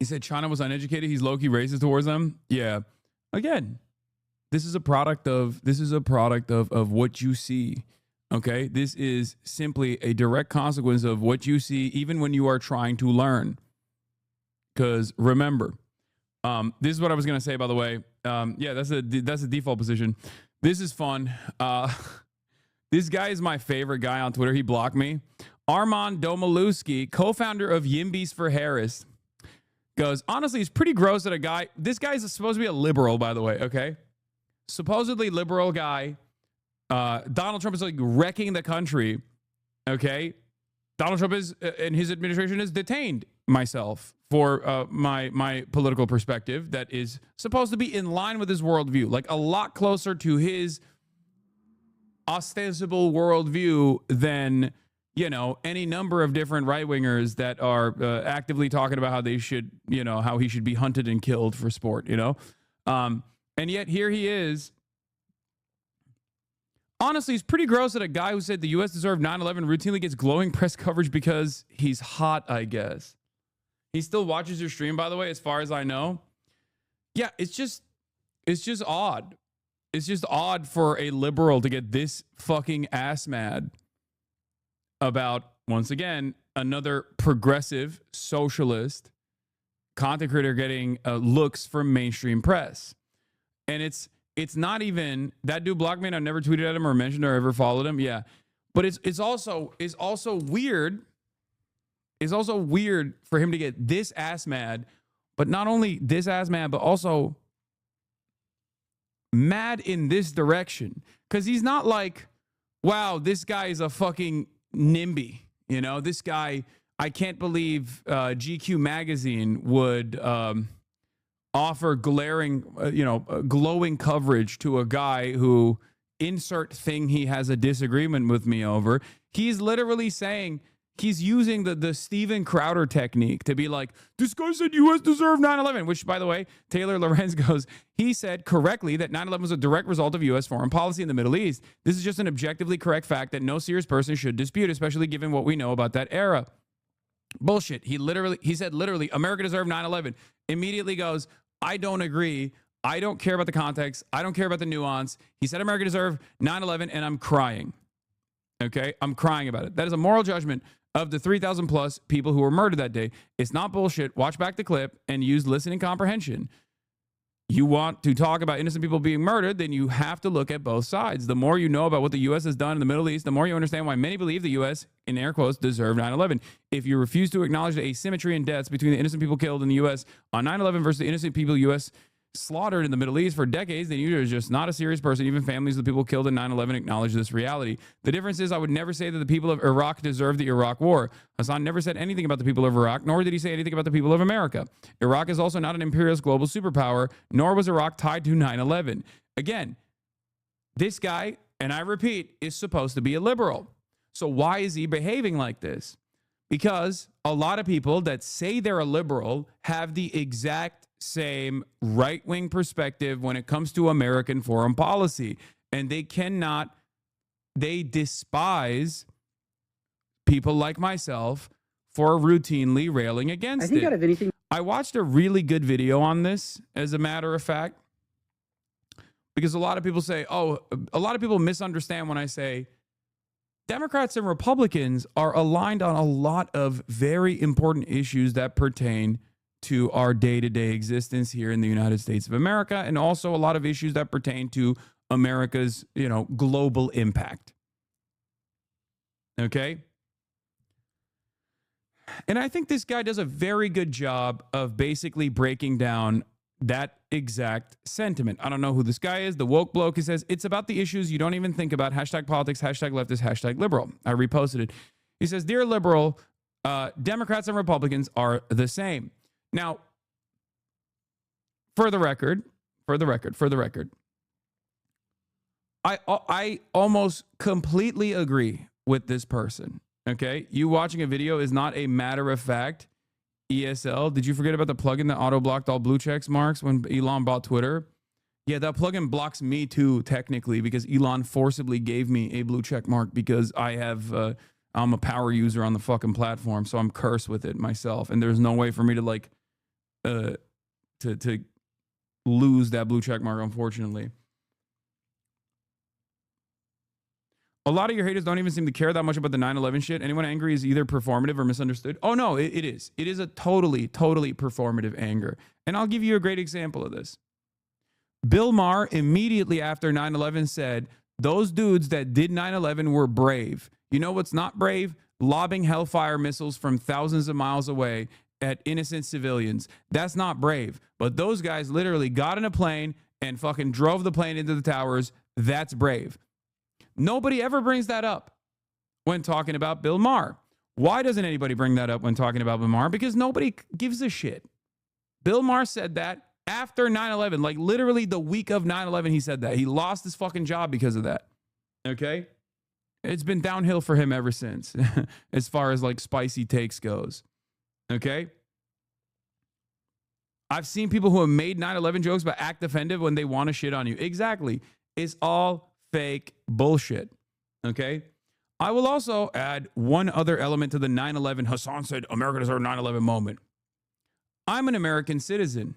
said China was uneducated. He's low-key racist towards them. Yeah. Again, this is a product of what you see. Okay? This is simply a direct consequence of what you see even when you are trying to learn. Because remember, this is what I was going to say, by the way. Yeah, that's a default position. This is fun. This guy is my favorite guy on Twitter. He blocked me. Armand Domaluski, co-founder of Yimbies for Harris, goes, honestly, it's pretty gross that a guy, this guy is supposed to be a liberal, by the way, okay? Supposedly liberal guy. Donald Trump is like wrecking the country, okay? Donald Trump is, and his administration has detained myself for my political perspective that is supposed to be in line with his worldview, like a lot closer to his ostensible worldview than, you know, any number of different right-wingers that are actively talking about how they should, you know, how he should be hunted and killed for sport, you know? And yet here he is. Honestly, it's pretty gross that a guy who said the U.S. deserved 9/11 routinely gets glowing press coverage because he's hot, I guess. He still watches your stream, by the way, as far as I know. Yeah, it's just odd. It's just odd for a liberal to get this fucking ass mad about, once again, another progressive socialist content creator getting looks from mainstream press. And it's not even, that dude blocked me and I never tweeted at him or mentioned or ever followed him. Yeah. But it's also weird. It's also weird for him to get this ass mad, but not only this ass mad, but also mad in this direction. Because he's not like, wow, this guy is a fucking NIMBY. You know, this guy, I can't believe GQ magazine would offer glowing coverage to a guy who insert thing he has a disagreement with me over. He's literally saying, he's using the Steven Crowder technique to be like, this guy said U.S. deserved 9/11, which, by the way, Taylor Lorenz goes, he said correctly that 9/11 was a direct result of U.S. foreign policy in the Middle East. This is just an objectively correct fact that no serious person should dispute, especially given what we know about that era. Bullshit. He said literally, America deserved 9/11. Immediately goes, I don't agree. I don't care about the context. I don't care about the nuance. He said America deserved 9/11, and I'm crying. Okay? I'm crying about it. That is a moral judgment of the 3,000 plus people who were murdered that day. It's not bullshit. Watch back the clip and use listening comprehension. You want to talk about innocent people being murdered, then you have to look at both sides. The more you know about what the U.S. has done in the Middle East, the more you understand why many believe the U.S., in air quotes, deserved 9/11. If you refuse to acknowledge the asymmetry in deaths between the innocent people killed in the U.S. on 9/11 versus the innocent people U.S. slaughtered in the Middle East for decades, then you're just not a serious person. Even families of the people killed in 9/11 acknowledge this reality. The difference is I would never say that the people of Iraq deserve the Iraq war. Hasan never said anything about the people of Iraq, nor did he say anything about the people of America. Iraq is also not an imperialist global superpower, nor was Iraq tied to 9/11. Again, this guy, and I repeat, is supposed to be a liberal. So why is he behaving like this? Because a lot of people that say they're a liberal have the exact same right-wing perspective when it comes to American foreign policy. And they despise people like myself for routinely railing against it. Out of anything, I watched a really good video on this, as a matter of fact, because a lot of people say, a lot of people misunderstand when I say Democrats and Republicans are aligned on a lot of very important issues that pertain to our day-to-day existence here in the United States of America, and also a lot of issues that pertain to America's, global impact. Okay? And I think this guy does a very good job of basically breaking down that exact sentiment. I don't know who this guy is. The woke bloke, he says, it's about the issues you don't even think about. #politics, #leftist, #liberal. I reposted it. He says, dear liberal, Democrats and Republicans are the same. Now, for the record, I almost completely agree with this person. Okay, you watching a video is not a matter of fact. ESL, did you forget about the plugin that auto blocked all blue checks marks when Elon bought Twitter? Yeah, that plugin blocks me too, technically, because Elon forcibly gave me a blue check mark because I'm a power user on the fucking platform, so I'm cursed with it myself, and there's no way for me to to lose that blue check mark, unfortunately. A lot of your haters don't even seem to care that much about the 9/11 shit. Anyone angry is either performative or misunderstood. Oh, no, it is. It is a totally performative anger. And I'll give you a great example of this. Bill Maher, immediately after 9/11, said, those dudes that did 9/11 were brave. You know what's not brave? Lobbing hellfire missiles from thousands of miles away at innocent civilians. That's not brave. But those guys literally got in a plane and fucking drove the plane into the towers. That's brave. Nobody ever brings that up when talking about Bill Maher. Why doesn't anybody bring that up when talking about Bill Maher? Because nobody gives a shit. Bill Maher said that after 9/11, like literally the week of 9/11, he said that. He lost his fucking job because of that. Okay? It's been downhill for him ever since, as far as like spicy takes goes. Okay? I've seen people who have made 9/11 jokes but act offended when they want to shit on you. Exactly. It's all fake bullshit. Okay? I will also add one other element to the 9/11. Hasan said America deserved 9/11 moment. I'm an American citizen.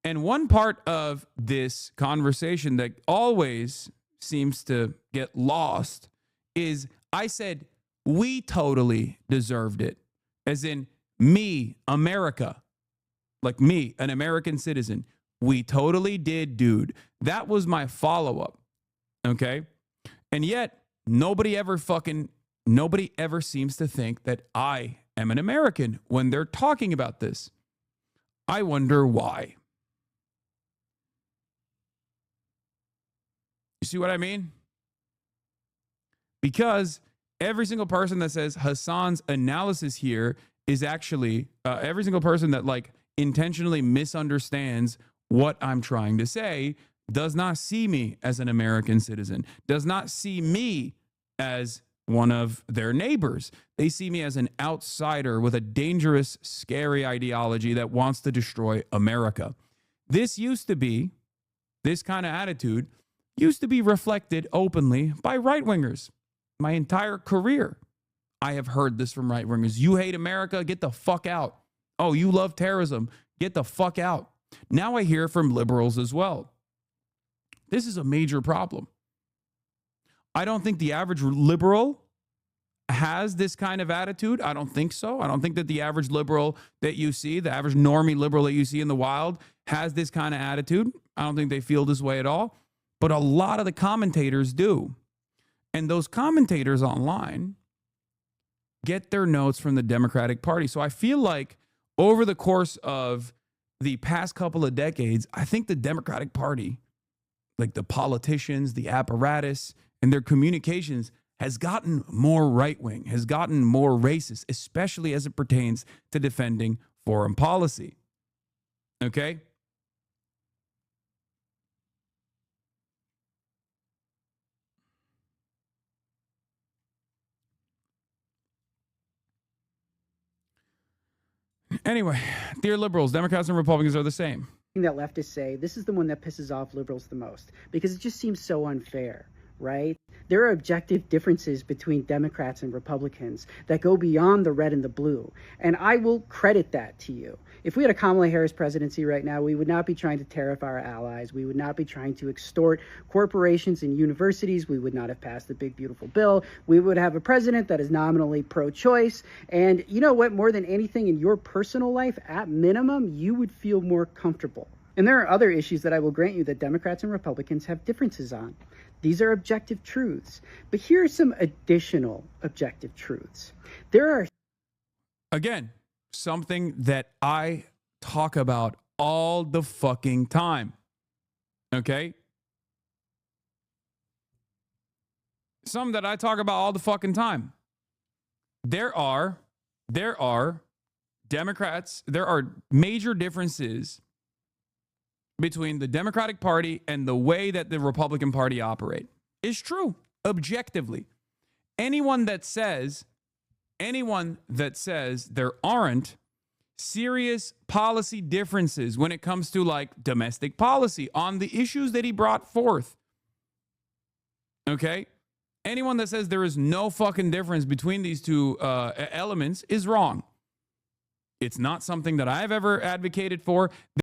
And one part of this conversation that always seems to get lost is I said, we totally deserved it. As in me, America, like me, an American citizen. We totally did, dude. That was my follow-up. Okay. And yet nobody ever seems to think that I am an American when they're talking about this. I wonder why. You see what I mean? Because every single person that says Hasan's analysis here is actually every single person that like intentionally misunderstands what I'm trying to say does not see me as an American citizen, does not see me as one of their neighbors. They see me as an outsider with a dangerous, scary ideology that wants to destroy America. This kind of attitude used to be reflected openly by right-wingers. My entire career, I have heard this from right-wingers. You hate America? Get the fuck out. Oh, you love terrorism? Get the fuck out. Now I hear from liberals as well. This is a major problem. I don't think the average liberal has this kind of attitude. I don't think so. I don't think that the average liberal that you see, the average normie liberal that you see in the wild, has this kind of attitude. I don't think they feel this way at all. But a lot of the commentators do. And those commentators online get their notes from the Democratic Party. So I feel like over the course of the past couple of decades, I think the Democratic Party, like the politicians, the apparatus, and their communications has gotten more right-wing, has gotten more racist, especially as it pertains to defending foreign policy. Okay? Anyway, dear liberals, Democrats and Republicans are the same. That leftists say this is the one that pisses off liberals the most because it just seems so unfair, right? There are objective differences between Democrats and Republicans that go beyond the red and the blue. And I will credit that to you. If we had a Kamala Harris presidency right now, we would not be trying to tariff our allies. We would not be trying to extort corporations and universities. We would not have passed the big, beautiful bill. We would have a president that is nominally pro-choice. And you know what? More than anything in your personal life, at minimum, you would feel more comfortable. And there are other issues that I will grant you that Democrats and Republicans have differences on. These are objective truths. But here are some additional objective truths. There are... Again, something that I talk about all the fucking time. Okay? Something that I talk about all the fucking time. There are Democrats, there are major differences between the Democratic Party and the way that the Republican Party operate. It's true, objectively. Anyone that says there aren't serious policy differences when it comes to like domestic policy on the issues that he brought forth. Okay? Anyone that says there is no fucking difference between these two elements is wrong. It's not something that I've ever advocated for.